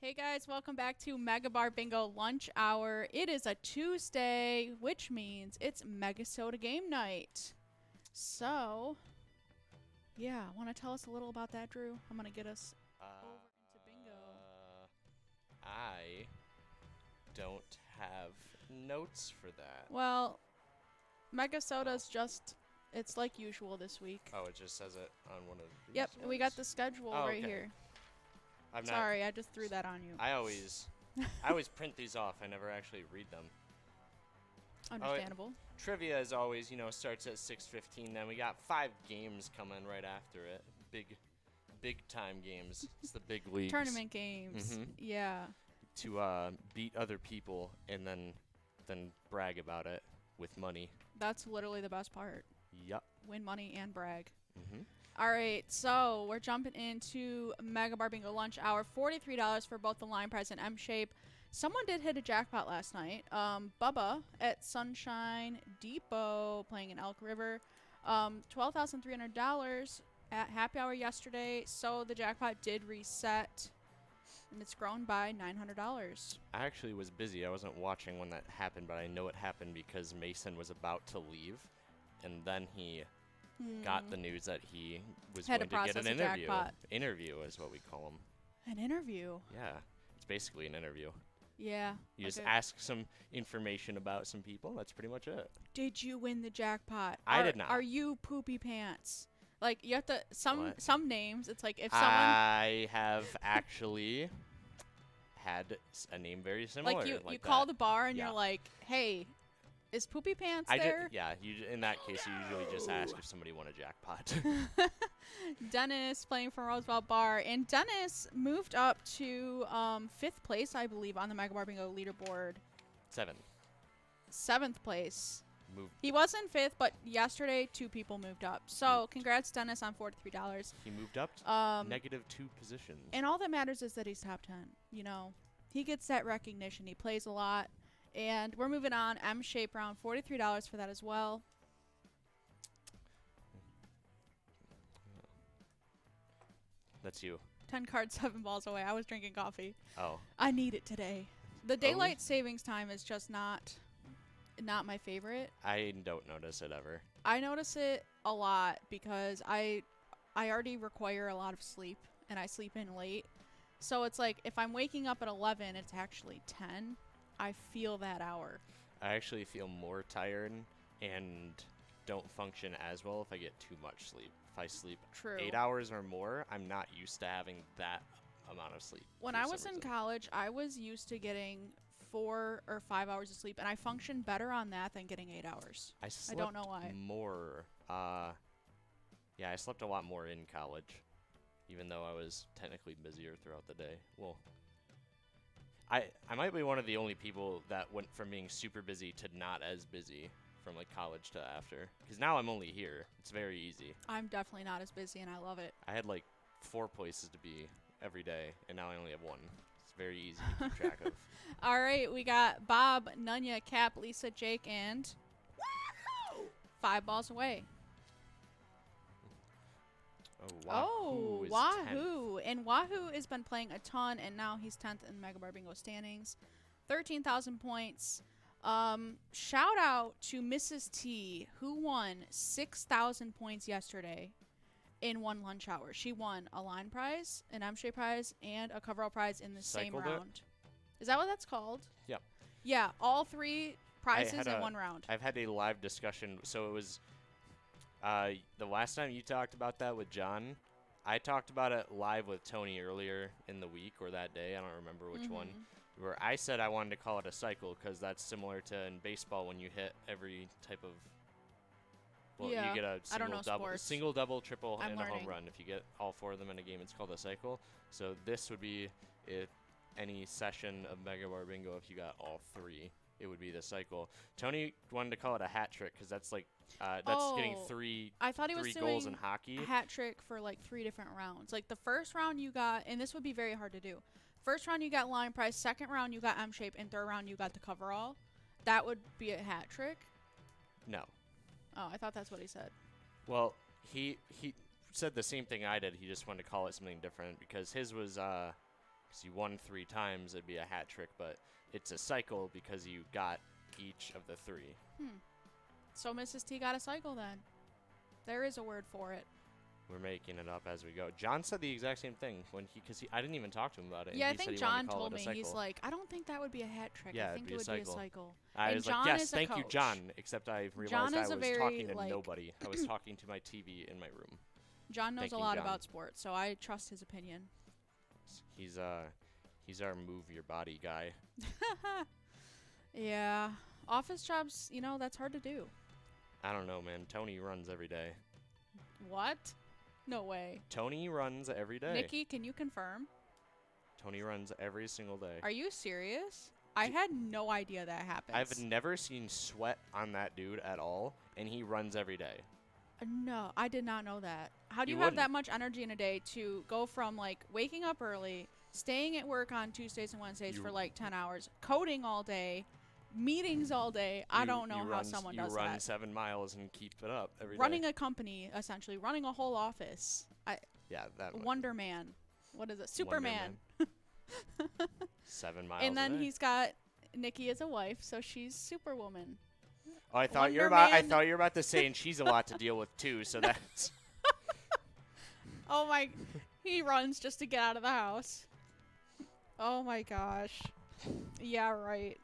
Hey guys, welcome back to MegaBarBingo Lunch Hour. It is a Tuesday, which means it's Mega Soda Game Night. So, yeah, want to tell us a little about that, Drew? I'm gonna get us over into bingo. I don't have notes for that. Well, Mega Soda's it's like usual this week. Oh, it just says it on one of these Yep, we got ones? the schedule Oh, right okay. here. I'm not. Sorry, I just threw that on you. I always print these off. I never actually read them. Understandable. Trivia, as always, starts at 6:15. Then we got 5 games coming right after it. Big time games. It's the big leagues. Tournament games. Mhm. Yeah. To beat other people and then brag about it with money. That's literally the best part. Yup. Win money and brag. Mhm. All right, so we're jumping into MegaBarBingo Lunch Hour. $43 for both the line prize and M shape. Someone did hit a jackpot last night. Bubba at Sunshine Depot playing in Elk River. $12,300 at happy hour yesterday. So the jackpot did reset, and it's grown by $900. I actually was busy. I wasn't watching when that happened, but I know it happened because Mason was about to leave, and then he got the news that he was Had to going to get an process a interview. jackpot. Interview is what we call them. An interview. Yeah, it's basically an interview. Yeah. You like just ask some information about some people. That's pretty much it. Did you win the jackpot? I did not. Are you poopy pants? Like you have to What? some names. It's like if someone I have actually had a name very similar. like you that. call the bar and Yeah. you're like, hey, is poopy pants I there? did, yeah. In that case, you usually just ask if somebody won a jackpot. Dennis playing for Roosevelt Bar, and Dennis moved up to 5th place, I believe, on the MegaBarBingo leaderboard. 7. 7th place. Moved. He was in 5th, but yesterday 2 people moved up. So congrats, Dennis, on $43. He moved up -2 positions. And all that matters is that he's top 10. You know, he gets that recognition. He plays a lot. And we're moving on. M shape round, $43 for that as well. That's you. 10 cards, 7 balls away. I was drinking coffee. Oh. I need it today. The daylight savings time is just not my favorite. I don't notice it ever. I notice it a lot because I already require a lot of sleep, and I sleep in late. So it's like if I'm waking up at 11, it's actually 10. I feel that hour. I actually feel more tired and don't function as well if I get too much sleep. If I sleep True. 8 hours or more, I'm not used to having that amount of sleep. When I was in college, I was used to getting 4 or 5 hours of sleep, and I functioned better on that than getting 8 hours. I slept don't know why. more. Yeah, I slept a lot more in college, even though I was technically busier throughout the day. Well, I might be one of the only people that went from being super busy to not as busy from like college to after. Because now I'm only here. It's very easy. I'm definitely not as busy, and I love it. I had like 4 places to be every day, and now I only have 1. It's very easy to keep track of. All right, we got Bob, Nunya, Cap, Lisa, Jake, and 5 balls away. Oh, Wahoo! Wahoo! And Wahoo has been playing a ton, and now he's 10th in the MegaBarBingo standings. 13,000 points. Shout out to Mrs. T, who won 6,000 points yesterday in one lunch hour. She won a line prize, an M-shape prize, and a coverall prize in the same round. Is that what that's called? Yep. Yeah, all 3 prizes in one round. I've had a live discussion. So it was the last time you talked about that with John. I talked about it live with Tony earlier in the week or that day. I don't remember which one. Where I said I wanted to call it a cycle because that's similar to in baseball when you hit every type of. Well, Yeah, you get a I don't know single, double, triple, I'm and a home learning. run. If you get all 4 of them in a game, it's called a cycle. So this would be if any session of MegaBarBingo, if you got all 3, it would be the cycle. Tony wanted to call it a hat trick because that's like that's getting 3 I thought he was 3 goals in doing hockey. a hat trick for like 3 different rounds. Like the first round you got, and this would be very hard to do. First round you got line prize, second round you got M shape, and third round you got the coverall. That would be a hat trick. No. Oh, I thought that's what he said. Well, he said the same thing I did. He just wanted to call it something different because his was Because you won 3 times, it'd be a hat trick, but it's a cycle because you got each of the 3. So Mrs. T got a cycle then. There is a word for it. We're making it up as we go. John said the exact same thing because I didn't even talk to him about it. Yeah, and I he think said he wanted John to call told it a me. cycle. He's like, I don't think that would be a hat trick. Yeah, I think it it'd would be a be a cycle. I and was John like, yes, is a thank you, coach. John. Except I realized John I is was a very, talking to like nobody. I was talking to my TV in my room. John knows Thank a you, lot John. about sports, so I trust his opinion. He's our move your body guy. Yeah. Office jobs, you know, that's hard to do. I don't know, man. Tony runs every day. What? No way. Tony runs every day. Nikki, can you confirm? Tony runs every single day. Are you serious? I had no idea that happens. I've never seen sweat on that dude at all, and he runs every day. No, I did not know that. How do You you have wouldn't. that much energy in a day to go from like waking up early, staying at work on Tuesdays and Wednesdays for like 10 hours, coding all day, meetings all day? I don't know how someone does You run that. 7 miles and keep it up every day. Running a company, essentially, running a whole office. Yeah, that one. Wonder Man. What is it? Superman. 7 miles. And then a day. he's got Nikki as a wife, so she's Superwoman. Oh, I thought Wonder I Man. thought you were about to say, and she's a lot to deal with too. So that's. Oh my, he runs just to get out of the house. Oh my gosh. Yeah, right.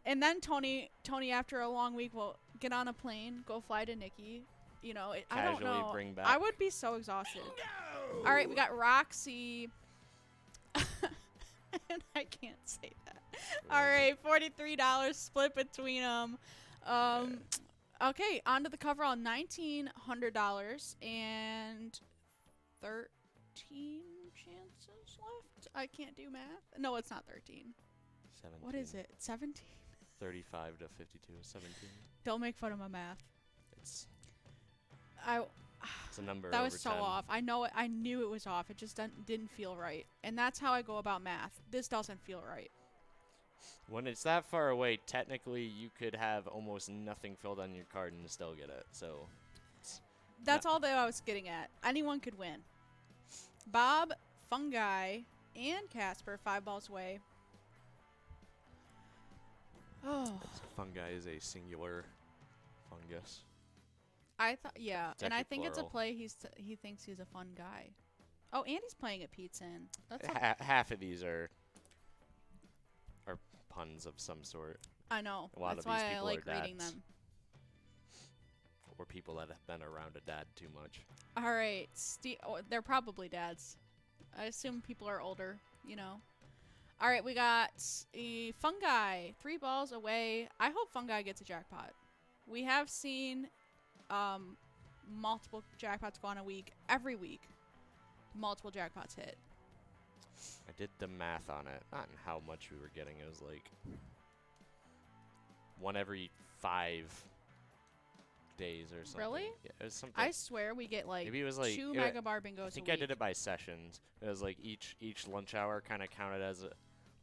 And then Tony after a long week will get on a plane, go fly to Nikki. You know, I don't Casually know. bring back. I would be so exhausted. No! All right, we got Roxy. And I can't say that. All right, $43 split between them. Okay, on to the coverall, $1,900 and 13 chances left. I can't do math. No, it's not 13. 17. What is it? 17? 35 to 52, 17. Don't make fun of my math. It's I a number. that over was so 10. off. I know it. I knew it was off. It just didn't feel right. And that's how I go about math. This doesn't feel right. When it's that far away, technically you could have almost nothing filled on your card and still get it. So That's all that I was getting at. Anyone could win. Bob, Fungi, and Casper, 5 balls away. Oh, fungi is a singular fungus. I thought, yeah, It's and I actually think it's a plural. play. He thinks he's a fun guy. Oh, and he's playing at Pete's Inn. That's Half of these are puns of some sort, I know. a lot That's of these why I people like are reading dads. them. or people that have been around a dad too much. All right, they're probably dads. I assume people are older, you know. All right, we got a Fungi, 3 balls away. I hope Fungi gets a jackpot. We have seen multiple jackpots go on a week. Every week, multiple jackpots hit. I did the math on it, not in how much we were getting. It was like one every 5 days or something. Really? Yeah, it was something. I swear we get like Maybe it was like 2 it- MegaBarBingos I think a I week. did it by sessions. It was like each lunch hour kind of counted as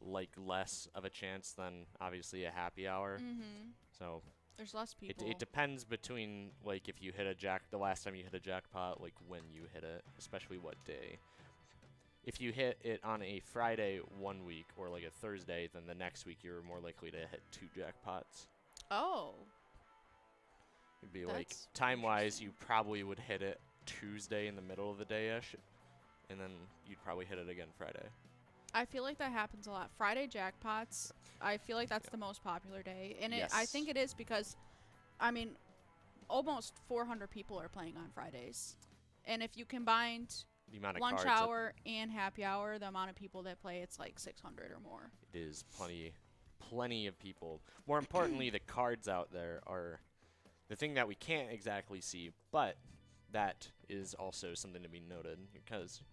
like less of a chance than obviously a happy hour. Mm-hmm. So There's less people. it depends between like if you hit the last time you hit a jackpot, like when you hit it, especially what day. If you hit it on a Friday one week or like a Thursday, then the next week you're more likely to hit 2 jackpots. Oh. It'd be like That's time-wise, you probably would hit it Tuesday in the middle of the day-ish, and then you'd probably hit it again Friday. I feel like that happens a lot. Friday jackpots, I feel like that's the most popular day. And I Yes. think it is because, I mean, almost 400 people are playing on Fridays. And if you combined The amount of lunch cards that- hour and happy hour, the amount of people that play, it's like 600 or more. It is plenty of people. More importantly, the cards out there are the thing that we can't exactly see, but that is also something to be noted, because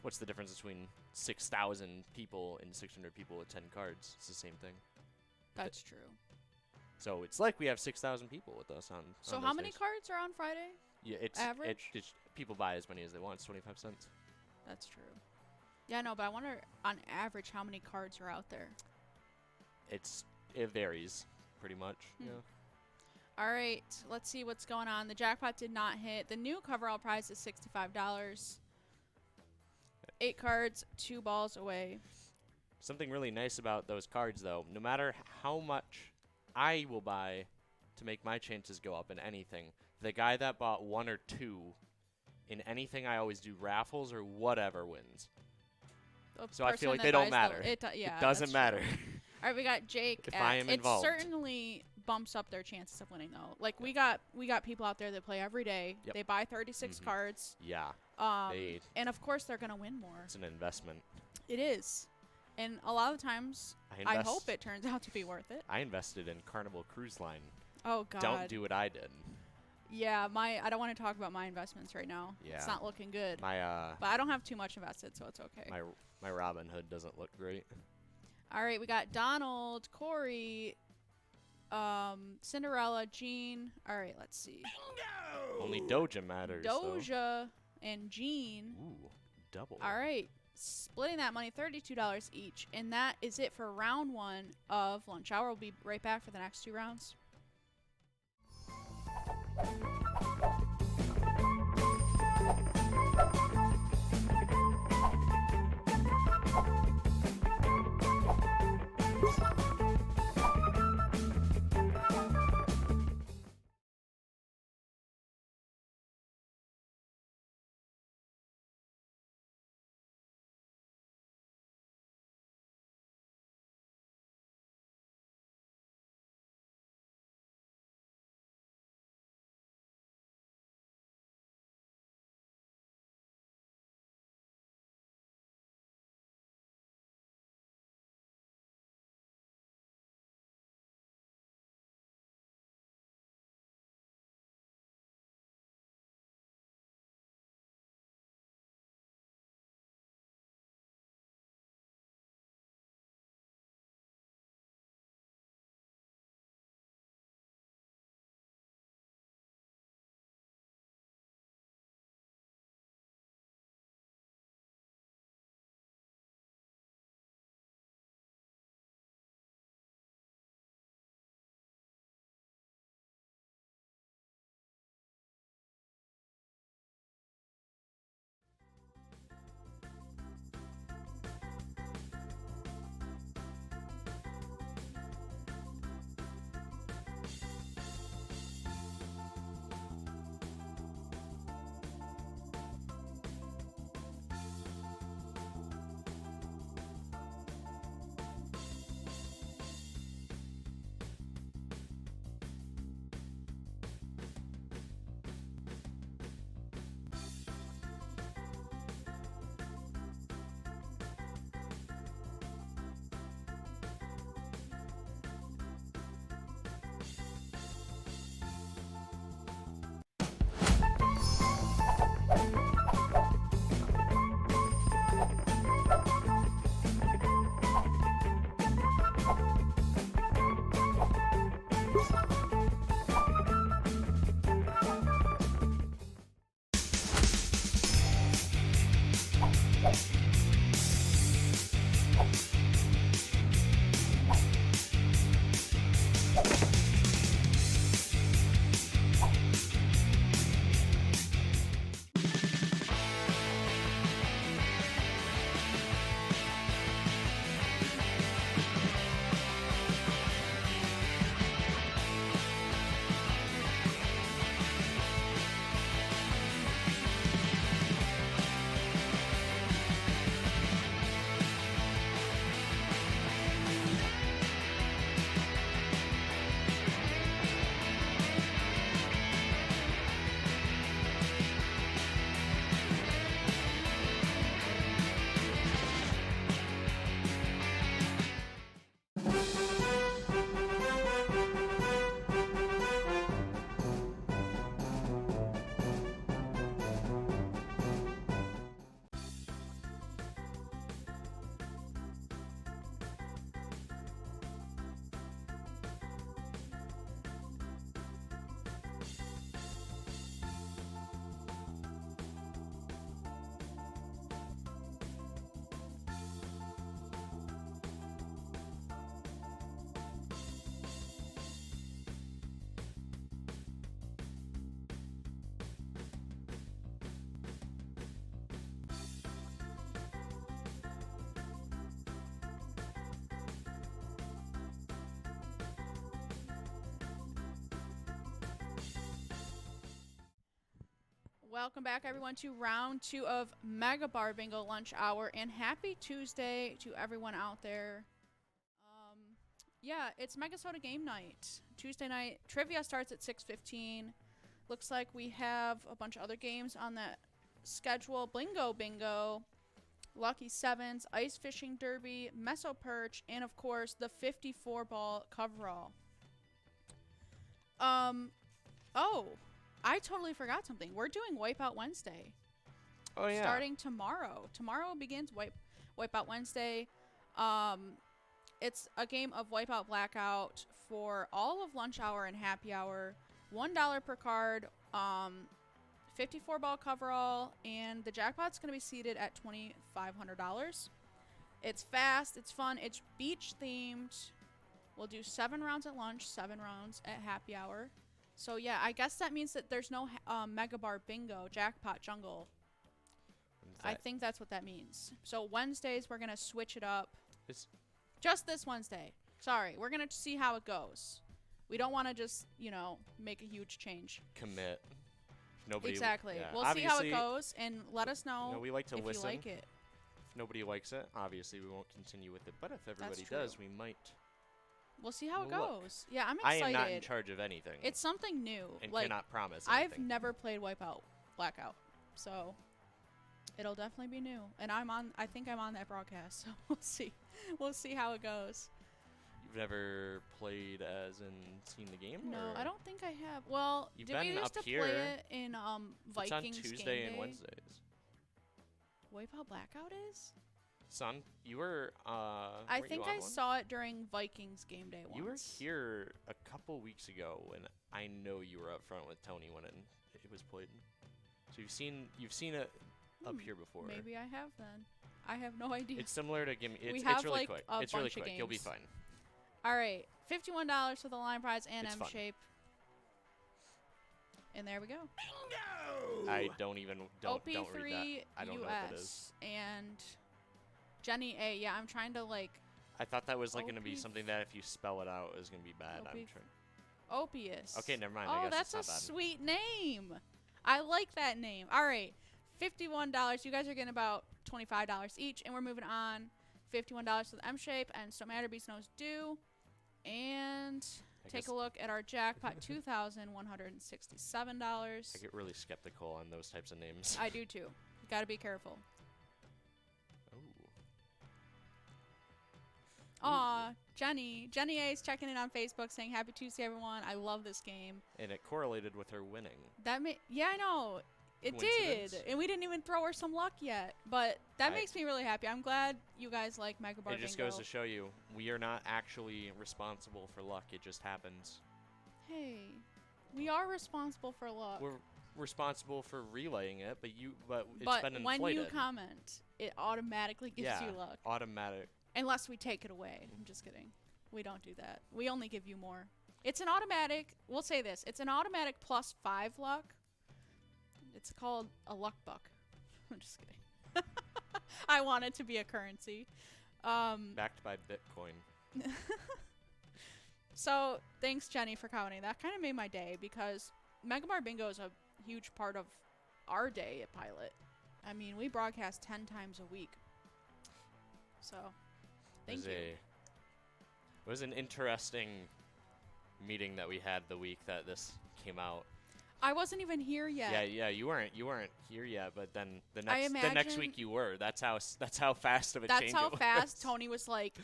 what's the difference between 6,000 people and 600 people with 10 cards? It's the same thing. That's true. So it's like we have 6,000 people with us on. So on how those many days. cards are on Friday? Yeah, average? It's people buy as many as they want. It's 25 cents. That's true. Yeah, no, but I wonder on average how many cards are out there. It varies pretty much. Yeah. All right, let's see what's going on. The jackpot did not hit. The new coverall prize is $65. 8 cards, 2 balls away. Something really nice about those cards, though, no matter how much I will buy to make my chances go up in anything, the guy that bought 1 or 2 in anything I always do, raffles or whatever, wins. The So I feel person like that they don't buys matter. yeah, It doesn't that's matter. true. All right, we got Jake. If I am it involved. certainly bumps up their chances of winning, though. Like we got people out there that play every day. Yep. They buy 36 cards. Yeah. And of course they're gonna win more. It's an investment. It is, and a lot of the times I hope it turns out to be worth it. I invested in Carnival Cruise Line. Oh God. Don't do what I did. Yeah, I don't want to talk about my investments right now. Yeah. It's not looking good. My but I don't have too much invested, so it's okay. my Robin Hood doesn't look great. All right, we got Donald, Corey, Cinderella, Jean. All right, let's see. Bingo! Only Doja matters. Doja and Jean. Ooh, double. All right, splitting that money, $32 each, and that is it for round 1 of Lunch Hour. We'll be right back for the next 2 rounds. Welcome back, everyone, to round 2 of Mega Bar Bingo Lunch Hour, and happy Tuesday to everyone out there. Yeah, it's Mega Soda game night. Tuesday night trivia starts at 6:15. Looks like we have a bunch of other games on that schedule: Blingo Bingo, Lucky Sevens, Ice Fishing Derby, Meso Perch, and of course the 54-ball coverall. Oh, I totally forgot something. We're doing Wipeout Wednesday. Oh yeah. Starting tomorrow. Tomorrow begins Wipeout Wednesday. It's a game of Wipeout Blackout for all of lunch hour and happy hour. $1 per card. 54-ball coverall, and the jackpot's gonna be seated at $2,500. It's fast. It's fun. It's beach themed. We'll do 7 rounds at lunch, 7 rounds at happy hour. So yeah, I guess that means that there's no Mega Bar Bingo Jackpot Jungle. I think that's what that means. So Wednesdays we're gonna switch it up. Just this Wednesday. Sorry, we're gonna see how it goes. We don't want to just make a huge change. Commit. Nobody. Exactly. Yeah. We'll see how it goes and let us know. We like to if listen. you like it. If nobody likes it, obviously we won't continue with it. But if everybody does, we might. We'll see how it goes. Yeah, I'm I excited. am not in charge of anything. It's something new. And like, cannot promise I've anything. never played Wipeout Blackout, so it'll definitely be new. And I think I'm on that broadcast, so we'll see. We'll see how it goes. You've never played as in seen the game? No, or? I don't think I have. Well, You've did we been used up to here. play it in Vikings It's on Tuesday game and day? Wednesdays. Wipeout Blackout is? Son, you were. I think I saw it during Vikings game day once. You were here a couple weeks ago, and I know you were up front with Tony when it was played. So you've seen it up here before. Maybe I have then. I have no idea. It's similar to Gimme. We It's have, really like, quick. a It's really bunch of quick. You'll be games. fine. All right, $51 for the line prize and It's M fun. shape. And there we go. Bingo! I don't even don't read that. OP3 I don't know what that is. US and Jenny A. Yeah, I'm trying to like I thought that was like going to be OP something that if you spell it out is going to be bad. I'm trying. Opius. Okay, never mind. Oh, I guess that's it's a not bad. sweet name. I like that name. All right, $51. You guys are getting about $25 each, and we're moving on. $51 for the M shape, and So Matter Beast Knows Do. And take a look at our jackpot, $2,167. I get really skeptical on those types of names. I do too. You gotta be careful. Aw, Jenny A is checking in on Facebook saying Happy Tuesday, everyone. I love this game. And it correlated with her winning. Yeah, I know. It did. And we didn't even throw her some luck yet. But that makes me really happy. I'm glad you guys like Mega Bar Bingo. It just goes to show you, we are not actually responsible for luck. It just happens. Hey, we are responsible for luck. We're responsible for relaying it, but it's been inflated. When you comment, it automatically gives you luck. Automatic. Unless we take it away. I'm just kidding. We don't do that. We only give you more. It's an automatic. We'll say this. It's an automatic +5 luck. It's called a luck buck. I'm just kidding. I want it to be a currency. Backed by Bitcoin. So thanks, Jenny, for commenting. That kind of made my day because Mega Bar Bingo is a huge part of our day at Pilot. I mean, we broadcast 10 times a week. So, thank you. It was an interesting meeting that we had the week that this came out. I wasn't even here yet. Yeah, you weren't here yet, but then the next week you were. That's how fast of a change it was. That's how fast Tony was like,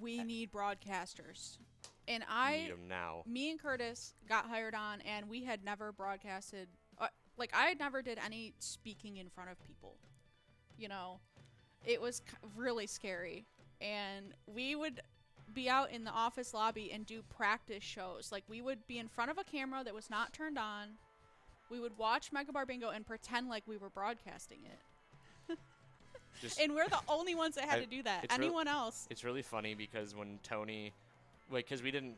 we need broadcasters. And need 'em now. Me and Curtis got hired on, and we had never broadcasted. I had never did any speaking in front of people. It was really scary. And we would be out in the office lobby and do practice shows. Like, we would be in front of a camera that was not turned on. We would watch Mega Bar Bingo and pretend like we were broadcasting it. And we're the only ones that had to do that. Anyone else? It's really funny because when Tony, because we didn't,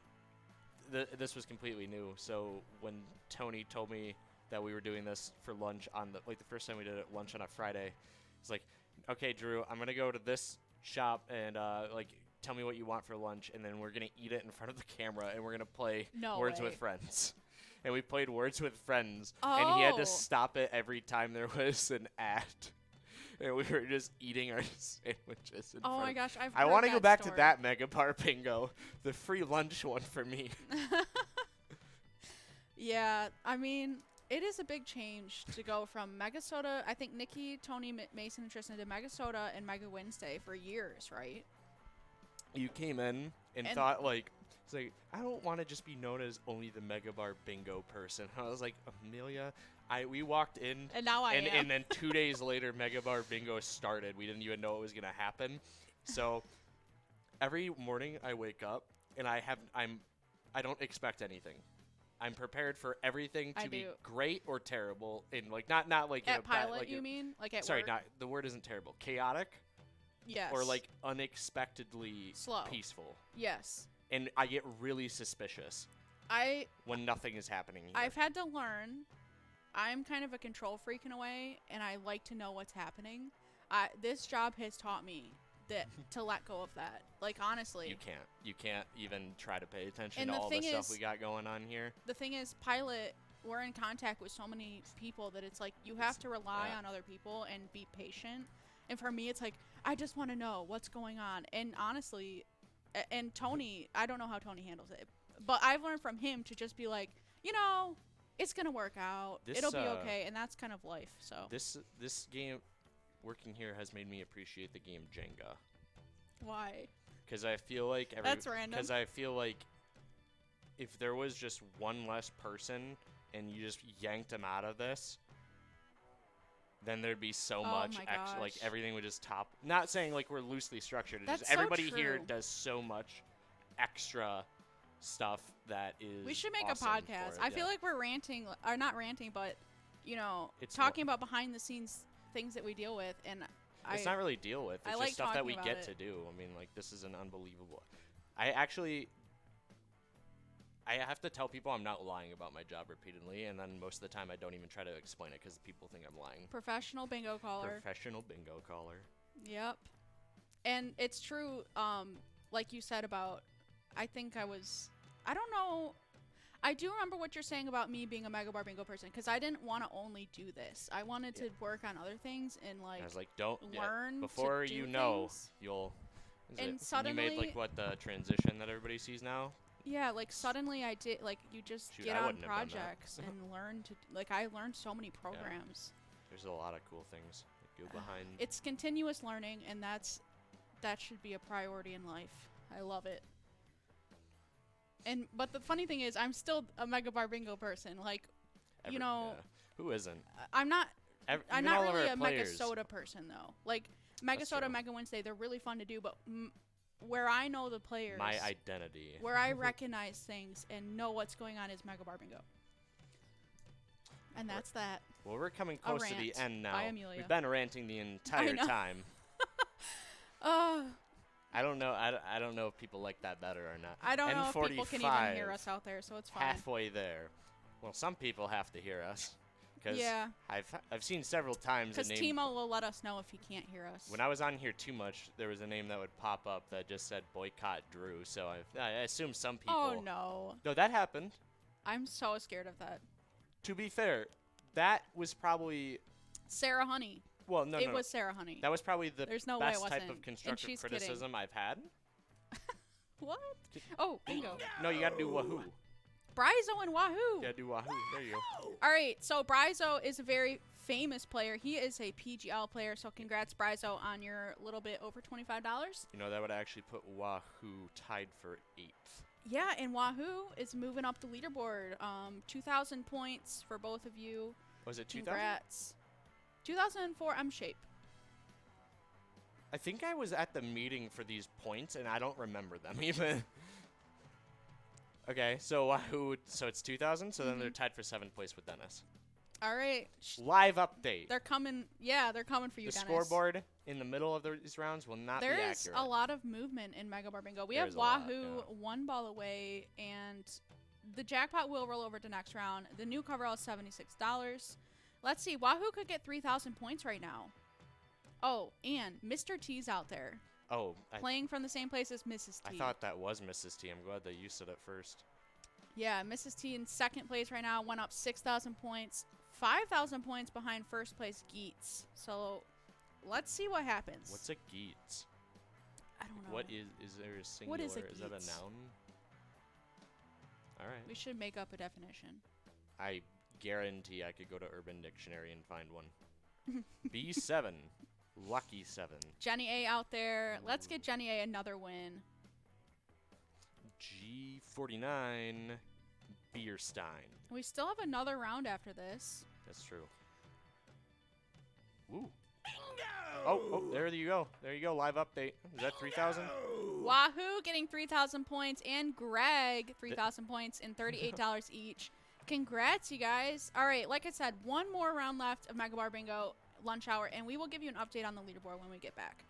this was completely new. So when Tony told me that we were doing this for lunch on the first time we did it lunch on a Friday, it's like, okay, Drew, I'm gonna go to this shop and tell me what you want for lunch, and then we're gonna eat it in front of the camera, and we're gonna play Words with Friends. and we played Words with Friends, and he had to Oh. stop it every time there was an ad. And we were just eating our sandwiches. Oh my gosh, I've I heard want to that go back story. to that Mega Bar Bingo, the free lunch one for me. Yeah, I mean, it is a big change to go from Mega Soda. I think Nikki, Tony, Mason, and Tristan did Mega Soda and Mega Wednesday for years, right? You came in and thought like, it's like, I don't want to just be known as only the Mega Bar Bingo person. I was like, Amelia, we walked in, And now I am. and then 2 days later, Mega Bar Bingo started. We didn't even know it was gonna happen. So every morning I wake up and I don't expect anything. I'm prepared for everything to be great or terrible, in like not like in At a bad, Pilot, like you mean? Like at sorry, work? not the word isn't terrible. Chaotic. Yes. Or like unexpectedly Slow. peaceful. Yes. And I get really suspicious when nothing is happening here. I've had to learn. I'm kind of a control freak in a way, and I like to know what's happening. This job has taught me that to let go of that. Like, honestly. You can't even try to pay attention And to the all the thing stuff is- we got going on here. The thing is, Pilot, we're in contact with so many people that it's like you have to rely on other people and be patient. And for me, it's like, I just want to know what's going on. And honestly, and Tony, I don't know how Tony handles it, but I've learned from him to just be like, you know, it's going to work out. It'll be okay. And that's kind of life. So This game, working here, has made me appreciate the game Jenga. Why? Because I feel like That's random. Because I feel like if there was just one less person and you just yanked them out of this, then there'd be so much my extra. Like gosh. everything would just top. Not saying like we're loosely structured. It's That's just so everybody here true. does so much extra stuff that is. We should make awesome a for podcast. it, I feel yeah. like we're ranting, or not ranting, but, you know, It's talking about behind the scenes things that we deal with. And It's not really deal with. It's I just like stuff that we talking get about to it. do. I mean, like, this is an unbelievable. I have to tell people I'm not lying about my job repeatedly, and then most of the time I don't even try to explain it because people think I'm lying. Professional bingo caller. Professional bingo caller. Yep. And it's true, like you said about, I don't know. I do remember what you're saying about me being a Mega Bar Bingo person, because I didn't want to only do this. I wanted to work on other things and, like, I was like, don't learn to before do you know, things. you'll. And you suddenly- made like what the transition that everybody sees now. Yeah, like, suddenly I did, like, you just Shoot, get I on wouldn't have done that. projects and learn to, like, I learned so many programs. There's a lot of cool things that go behind. It's continuous learning, and that should be a priority in life. I love it. But the funny thing is, I'm still a Mega Bar Bingo person. Like, you know, who isn't? I'm not. I'm Even not all of really our a Mega players. Soda person though. Like Mega That's Soda, true. Mega Wednesday, they're really fun to do. But where I know the players, My identity. where I recognize things and know what's going on is Mega Bar Bingo. And that's that. Well, we're coming close to the rant end now. by Amelia. We've been ranting the entire know. time. Oh, I don't know. I don't know if people like that better or not. I don't know if people can even N45, hear us out there, so it's fine. halfway there. Well, some people have to hear us. Cause Yeah. I've seen several times a Because name. Timo will let us know if he can't hear us. When I was on here too much, there was a name that would pop up that just said boycott Drew. So I assume some people. Oh no, No, that happened. I'm so scared of that. To be fair, that was probably Sarah Honey. well, no, It no, was Sarah Honey. that was probably the There's no way it best type wasn't. of And constructive she's kidding. criticism I've had. What? Oh, bingo. No, you gotta do wahoo. Bryzo and Wahoo. You gotta do wahoo. There you go. All right, so Bryzo is a very famous player. He is a PGL player, so congrats, Bryzo, on your little bit over $25. You know, that would actually put wahoo tied for 8th. Yeah, and Wahoo is moving up the leaderboard. 2,000 points for both of you. Was it 2000? Congrats. 2004, I'm Shape. I think I was at the meeting for these points, and I don't remember them even. Okay, so wahoo. So it's 2000. So then they're tied for 7th place with Dennis. All right. Live update. They're coming. Yeah, they're coming for you, The Dennis. scoreboard in the middle of these rounds will not There be is accurate. a lot of movement in Mega Bar Bingo. We There have is a lot, Wahoo yeah. 1 ball away, and the jackpot will roll over to next round. The new coverall is $76. Let's see. Wahoo could get 3,000 points right now. Oh, and Mr. T's out there Oh, playing from the same place as Mrs. I T. thought that was Mrs. T. I'm glad that you said it first. Yeah, Mrs. T in second place right now, went up 6,000 points, 5,000 points behind first place Geets. So let's see what happens. What's a Geets? I don't know. What is there a singular? What is a Is that a Geets? noun? All right. We should make up a definition. I guarantee I could go to Urban Dictionary and find one. B7. Lucky 7. Jenny A out there. Let's get Jenny A another win. G49. Beerstein. We still have another round after this. That's true. Ooh. Oh, there you go. There you go. Live update. Is that 3,000? Wahoo getting 3,000 points, and Greg 3,000 points and $38 each. Congrats, you guys. All right, like I said, one more round left of MegaBarBingo lunch hour, and we will give you an update on the leaderboard when we get back.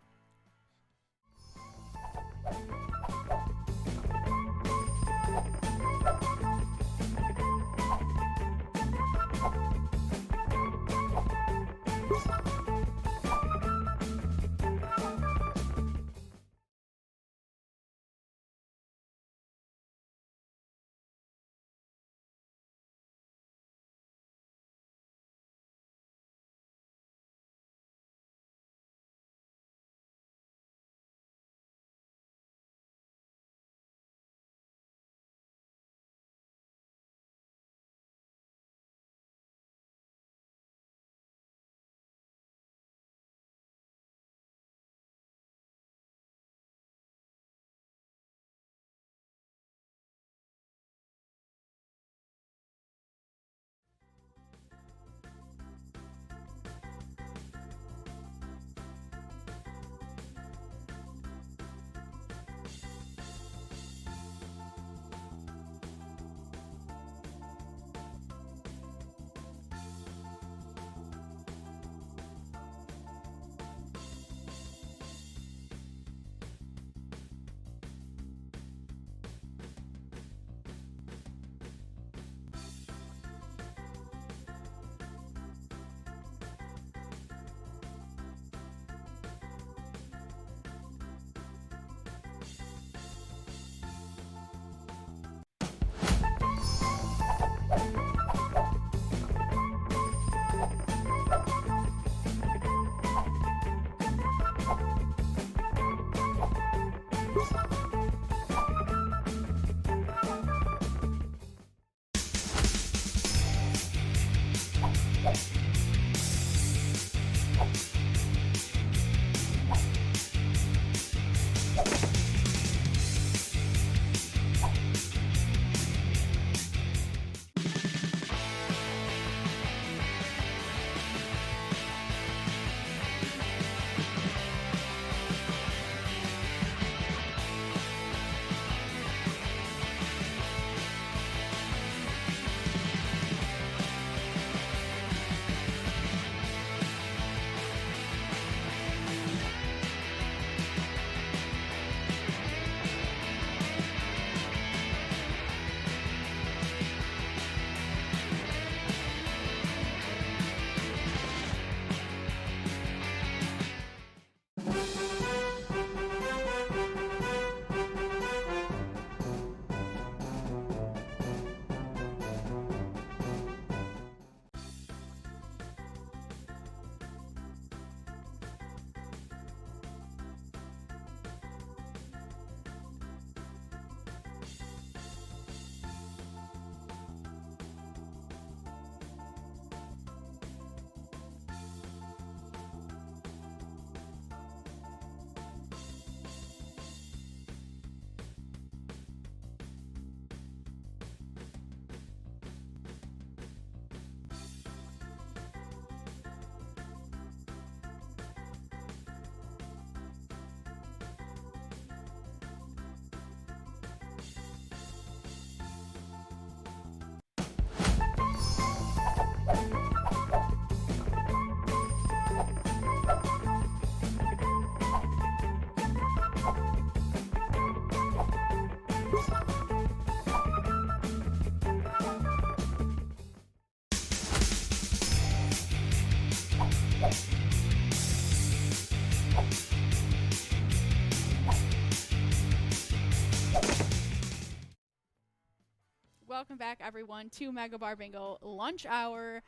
back, everyone, to Mega Bar Bingo Lunch Hour,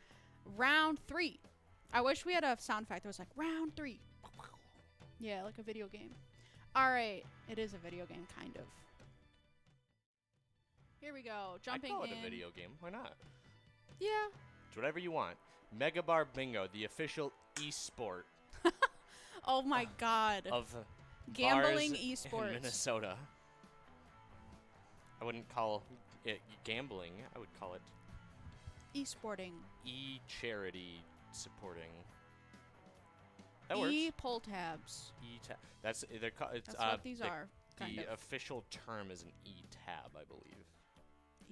Round 3. I wish we had a sound effect that was like, Round 3. Yeah, like a video game. All right. It is a video game, kind of. Here we go. Jumping in. I call it a video game. Why not? Yeah. It's whatever you want. MegaBarBingo, the official esport. Oh, my God. Of gambling bars esports. in Minnesota. I wouldn't call it gambling. I would call it esporting. E-charity supporting. That works. E-pull tabs. That's That's what these are. The official term is an E-tab, I believe.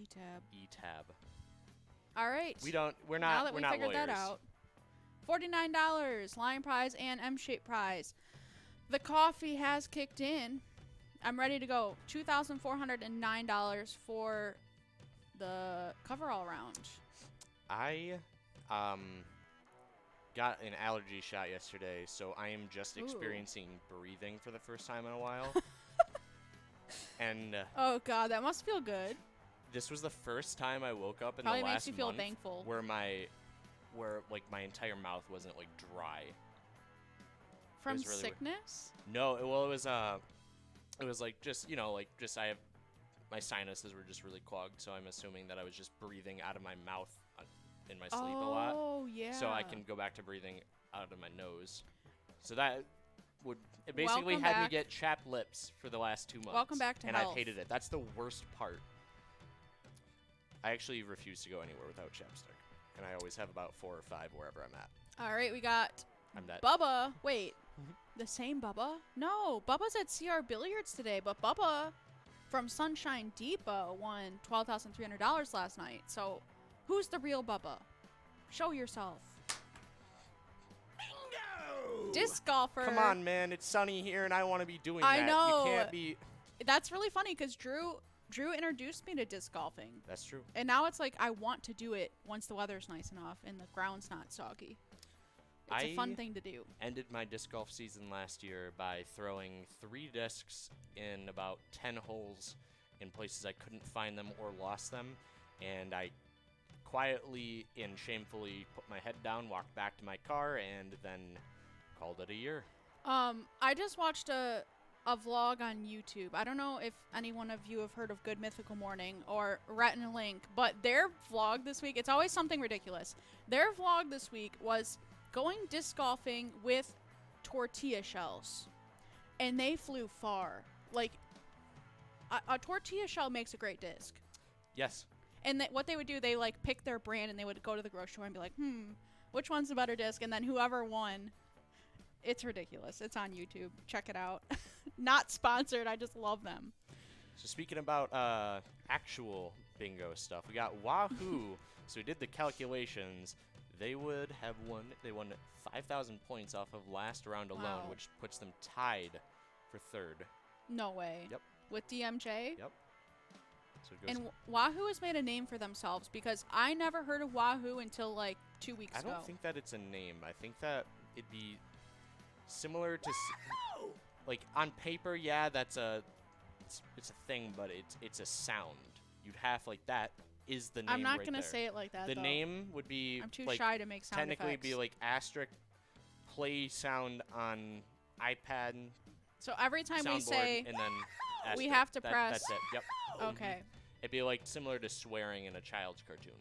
E-tab. E-tab. All right. We're not. Now that we figured lawyers. that out. $49 line prize and M-shaped prize. The coffee has kicked in. I'm ready to go. $2,409 for the coverall round. I got an allergy shot yesterday, so I am just experiencing breathing for the first time in a while. And oh God, that must feel good. This was the first time I woke up in Probably the last makes you feel month thankful. where like my entire mouth wasn't like dry. From really sickness? No, it was like just my sinuses were just really clogged, so I'm assuming that I was just breathing out of my mouth in my sleep a lot. Oh, yeah. So I can go back to breathing out of my nose. So that it basically Welcome had me back. get chapped lips for the last 2 months. Welcome back to and health. I've hated it. That's the worst part. I actually refuse to go anywhere without chapstick, and I always have about 4 or 5 wherever I'm at. All right, we got I'm that. Bubba. Wait, the same Bubba? No, Bubba's at CR Billiards today, but Bubba from Sunshine Depot won $12,300 last night. So who's the real Bubba? Show yourself. Bingo! Disc golfer. Come on, man. It's sunny here, and I want to be doing that. I know. You can't be. That's really funny because Drew introduced me to disc golfing. That's true. And now it's like I want to do it once the weather's nice enough and the ground's not soggy. It's a fun thing to do. Ended my disc golf season last year by throwing 3 discs in about 10 holes in places I couldn't find them or lost them, and I quietly and shamefully put my head down, walked back to my car, and then called it a year. I just watched a vlog on YouTube. I don't know if any one of you have heard of Good Mythical Morning or Rhett and Link, but their vlog this week, it's always something ridiculous. Their vlog this week was going disc golfing with tortilla shells, and they flew far. Like, a tortilla shell makes a great disc. Yes. And what they would do, they like pick their brand, and they would go to the grocery store and be like, which one's the better disc? And then whoever won, it's ridiculous. It's on YouTube. Check it out. Not sponsored. I just love them. So speaking about actual bingo stuff, we got Wahoo. So we did the calculations. They would have won. They won 5,000 points off of last round alone, Wow. which puts them tied for 3rd. No way. Yep. With DMJ? Yep. So it goes. And Wahoo has made a name for themselves because I never heard of Wahoo until like 2 weeks I ago. don't think that it's a name. I think that it'd be similar to like on paper. Yeah, it's a thing, but it's a sound. You'd have like that is the name. I'm not right gonna there. say it like that. The though. name would be. I'm too like, shy to make sound technically effects. be like asterisk play sound on iPad. So every time we soundboard, say and then we asterisk. have to press. That's it. Yep. Okay. It'd be like similar to swearing in a child's cartoon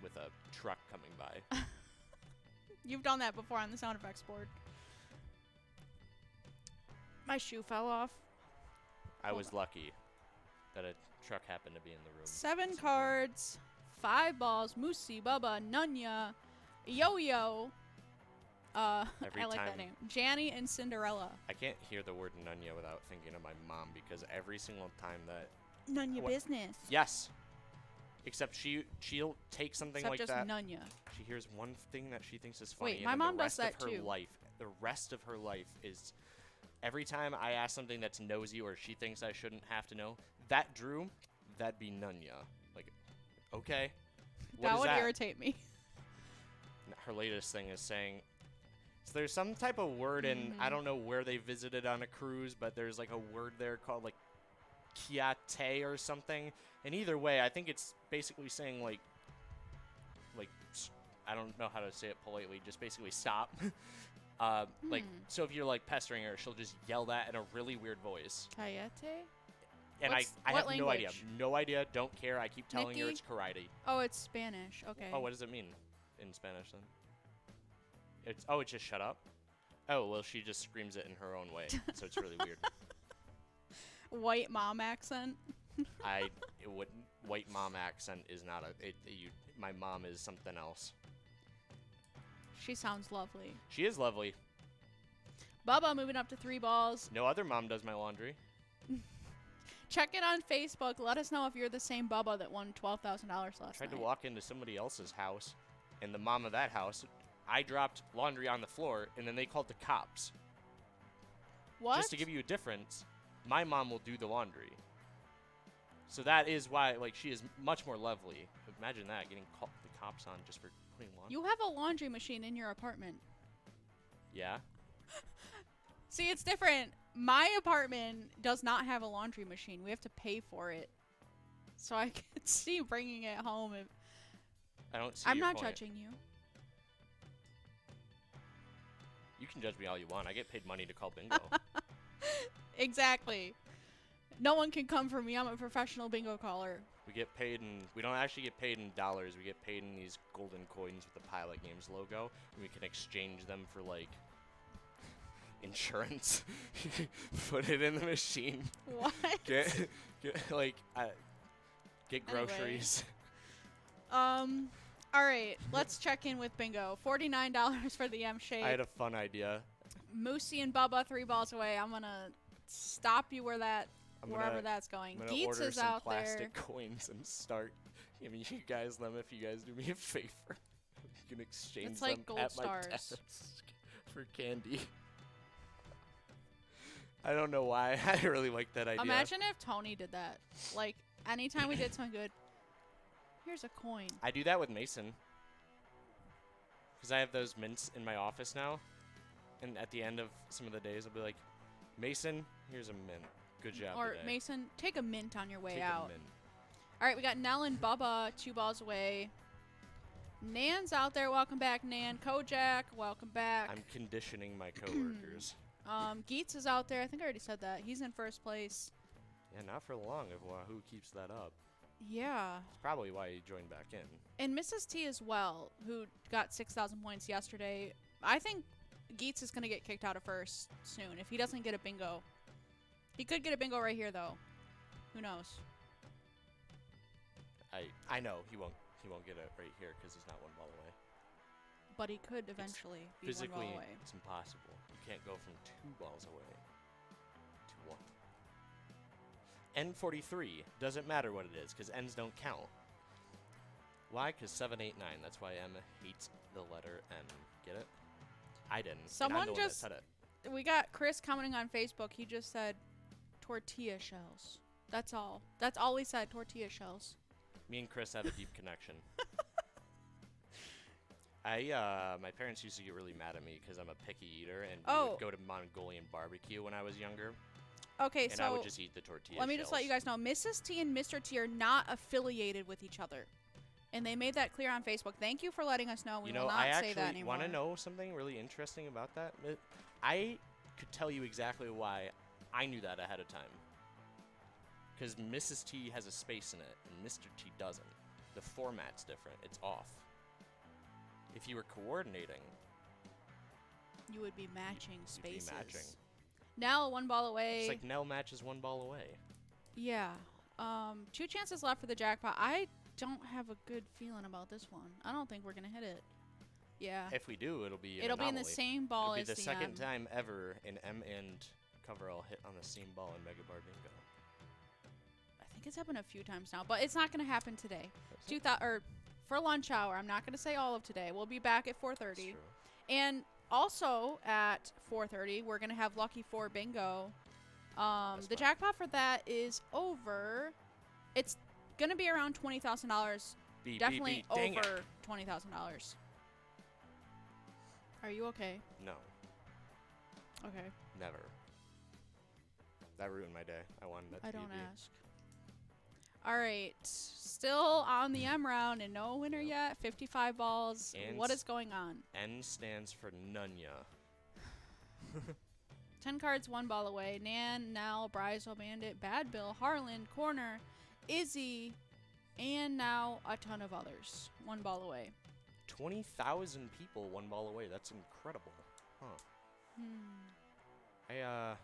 with a truck coming by. You've done that before on the sound effects board. My shoe fell off. I was lucky that a truck happened to be in the room. 7 cards, 5 balls, Moosey, Bubba, Nunya, Yo-Yo. Every I like that time- name. Janny and Cinderella. I can't hear the word Nunya without thinking of my mom because every single time that Nunya What? business. yes, except she'll take something Except like just that. Nunya. She hears one thing that she thinks is funny. Wait, and my then mom the does rest that of her too. life, the rest of her life is every time I ask something that's nosy or she thinks I shouldn't have to know. That'd be Nunya. Like, okay, what That is would that? irritate me. Her latest thing is saying. So there's some type of word in I don't know where they visited on a cruise, but there's like a word there called like Kiate or something. And either way, I think it's basically saying like I don't know how to say it politely. Just basically stop. Like, so if you're like pestering her, she'll just yell that in a really weird voice. Kayete? And I have no idea. No idea. Don't care. I keep telling her Nikki? it's karate. Oh, it's Spanish. Okay. Oh, what does it mean in Spanish then? It's just shut up. Oh, well, she just screams it in her own way, so it's really weird. White mom accent. White mom accent is not my mom is something else. She sounds lovely. She is lovely. Bubba moving up to 3 balls. No other mom does my laundry. Check it on Facebook. Let us know if you're the same Bubba that won $12,000 last night. Tried to walk into somebody else's house, and the mom of that house, I dropped laundry on the floor, and then they called the cops. What? Just to give you a difference, my mom will do the laundry. So that is why, like, she is much more lovely. Imagine that, getting the cops on just for putting laundry. You have a laundry machine in your apartment. Yeah? See, it's different. My apartment does not have a laundry machine. We have to pay for it. So I could see bringing it home. I don't see I'm your not point. judging you. You can judge me all you want. I get paid money to call bingo. Exactly. No one can come for me. I'm a professional bingo caller. We get paid we don't actually get paid in dollars. We get paid in these golden coins with the Pilot Games logo. And we can exchange them for, like, insurance. Put it in the machine. What? Get groceries. Anyway. All right. Let's check in with bingo. $49 for the M shape. I had a fun idea. Moosey and Bubba 3 balls away. I'm gonna stop you wherever that's going. I'm gonna Geets order is some out plastic there. coins and start giving you guys them if you guys do me a favor. You can exchange It's like them gold at stars. my desk for candy. I don't know why. I really like that idea. Imagine if Tony did that. Like, anytime we did something good, here's a coin. I do that with Mason. Because I have those mints in my office now. And at the end of some of the days, I'll be like, Mason, here's a mint. Good job Or today. Mason, take a mint on your way Take out. a mint. All right, we got Nell and Bubba 2 balls away. Nan's out there. Welcome back, Nan. Kojak, welcome back. I'm conditioning my coworkers. Geets is out there. I think I already said that. He's in first place. Yeah, not for long if Wahoo keeps that up. Yeah. It's probably why he joined back in. And Mrs. T as well, who got 6,000 points yesterday. I think Geets is going to get kicked out of first soon if he doesn't get a bingo. He could get a bingo right here, though. Who knows? I know he won't get it right here because he's not 1 ball away. But he could eventually be 1 Physically, ball away. it's impossible. You can't go from 2 balls away to 1. N43 doesn't matter what it is because N's don't count. Why? Because 7, 8, 9. That's why M hates the letter N. Get it? I didn't. Someone and I'm the one that just said it. We got Chris commenting on Facebook. He just said tortilla shells. That's all. That's all he said, tortilla shells. Me and Chris have a deep connection. My parents used to get really mad at me because I'm a picky eater, and we would go to Mongolian barbecue when I was younger. Okay, and so I would just eat the tortilla let me shells. just let you guys know, Mrs. T and Mr. T are not affiliated with each other. And they made that clear on Facebook. Thank you for letting us know. We will not say that anymore. I actually want to know something really interesting about that. I could tell you exactly why I knew that ahead of time. Because Mrs. T has a space in it, and Mr. T doesn't. The format's different. It's off. If you were coordinating, you would be matching spaces. You'd be matching. Nell, 1 ball away. It's like Nell matches 1 ball away. Yeah. 2 chances left for the jackpot. I don't have a good feeling about this one. I don't think we're gonna hit it. Yeah. If we do, it'll be in the same ball as the the second time ever an M and cover all hit on the same ball in MegaBarBingo. I think it's happened a few times now, but it's not gonna happen today. For lunch hour. I'm not gonna say all of today. We'll be back at 4:30. And also at 4:30, we're gonna have Lucky 4 Bingo. The jackpot for that is over. It's gonna be around $20,000. Definitely over $20,000. Are you okay? No. Okay. Never. That ruined my day. I won. That's I don't easy. ask. All right. Still on the M round and no winner yet. 55 balls. And What is going on? N stands for Nunya. 10 cards, 1 ball away. Nan, Nell, Bryzo, Bandit, Bad Bill, Harlan, Corner, Izzy, and now a ton of others. 1 ball away. 20,000 people 1 ball away. That's incredible. Huh. I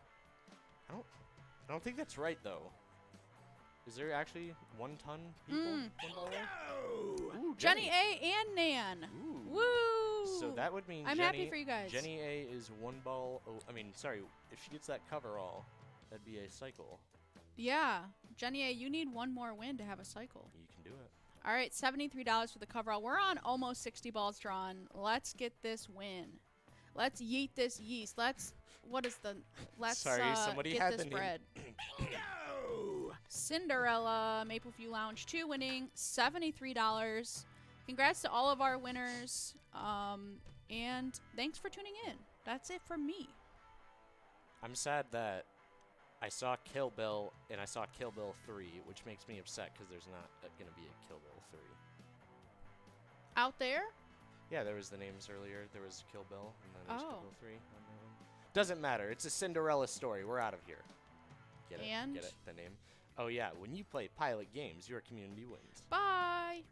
don't think that's right though. Is there actually 1 ton people 1 ball away? Ooh, Jenny A and Nan. Ooh. Woo! So that would mean I'm happy for you guys. Jenny A is 1 ball. Oh, I mean, sorry. If she gets that coverall, that'd be a cycle. Yeah. Jenny A, you need 1 more win to have a cycle. You can do it. All right, $73 for the coverall. We're on almost 60 balls drawn. Let's get this win. Let's yeet this yeast. Let's Sorry, somebody get had this the name. bread. Cinderella, Mapleview Lounge 2 winning $73. Congrats to all of our winners. And thanks for tuning in. That's it from me. I'm sad that I saw Kill Bill and I saw Kill Bill 3, which makes me upset because there's not going to be a Kill Bill 3. Out there? Yeah, there was the names earlier. There was Kill Bill and then there's Kill Oh. Bill 3. Doesn't matter. It's a Cinderella story. We're out of here. Get it? And? Get it? The name? Oh, yeah. When you play Pilot Games, your community wins. Bye.